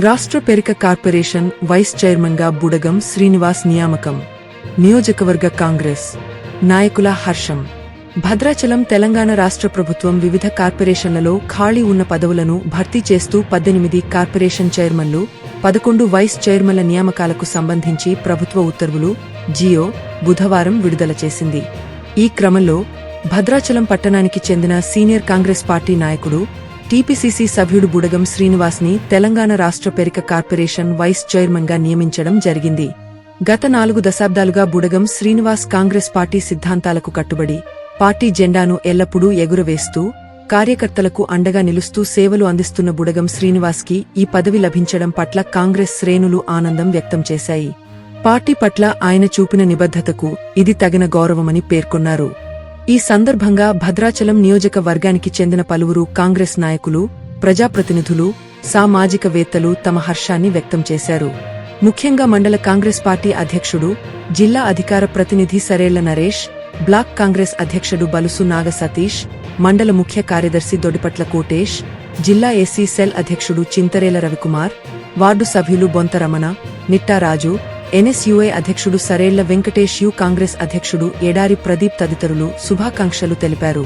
రాష్ట్ర Perika corporation vice చైర్మన్గా బుడగం శ్రీనివాస్ నియామకం. నియోజకవర్గ కాంగ్రెస్ నాయకుల హర్షం. భద్రాచలం తెలంగాణ రాష్ట్ర ప్రభుత్వం వివిధ కార్పొరేషన్లలో ఖాళీ ఉన్న పదవులను భర్తీ చేస్తూ 18 కార్పొరేషన్ చైర్మన్లు, 11 వైస్ చైర్మన్ల నియామకాలకు సంబంధించి ప్రభుత్వ ఉత్తర్వులు జియో బుధవారం విడుదల చేసింది. ఈ క్రమంలో భద్రాచలం పట్టణానికి చెందిన సీనియర్ కాంగ్రెస్ పార్టీ నాయకుడు, టీపీసీసీ సభ్యుడు బుడగం శ్రీనివాస్ని తెలంగాణ రాష్ట్ర పెరిక కార్పొరేషన్ వైస్ చైర్మన్గా నియమించడం జరిగింది. గత 4 దశాబ్దాలుగా బుడగం శ్రీనివాస్ కాంగ్రెస్ పార్టీ సిద్ధాంతాలకు కట్టుబడి పార్టీ జెండాను ఎల్లప్పుడూ ఎగురవేస్తూ కార్యకర్తలకు అండగా నిలుస్తూ సేవలు అందిస్తున్న బుడగం శ్రీనివాస్కి ఈ పదవి లభించడం పట్ల కాంగ్రెస్ శ్రేణులు ఆనందం వ్యక్తం చేశాయి. పార్టీ పట్ల ఆయన చూపిన నిబద్ధతకు ఇది తగిన గౌరవమని పేర్కొన్నారు. ఈ సందర్భంగా భద్రాచలం నియోజకవర్గానికి చెందిన పలువురు కాంగ్రెస్ నాయకులు, ప్రజాప్రతినిధులు, సామాజికవేత్తలు తమ హర్షాన్ని వ్యక్తం చేశారు. ముఖ్యంగా మండల కాంగ్రెస్ పార్టీ అధ్యక్షుడు, జిల్లా అధికార ప్రతినిధి సరేళ్ల నరేష్, బ్లాక్ కాంగ్రెస్ అధ్యక్షుడు బలుసు నాగ సతీష్, మండల ముఖ్య కార్యదర్శి దొడిపట్ల కోటేష్, జిల్లా ఎస్సీ సెల్ అధ్యక్షుడు చింతరేల రవికుమార్, వార్డు సభ్యులు బొంత రమణ, నిట్టారాజు, ఎన్ఎస్యుఐ అధ్యక్షుడు సరేళ్ల వెంకటేష్, కాంగ్రెస్ అధ్యక్షుడు ఎడారి ప్రదీప్ తదితరులు శుభాకాంక్షలు తెలిపారు.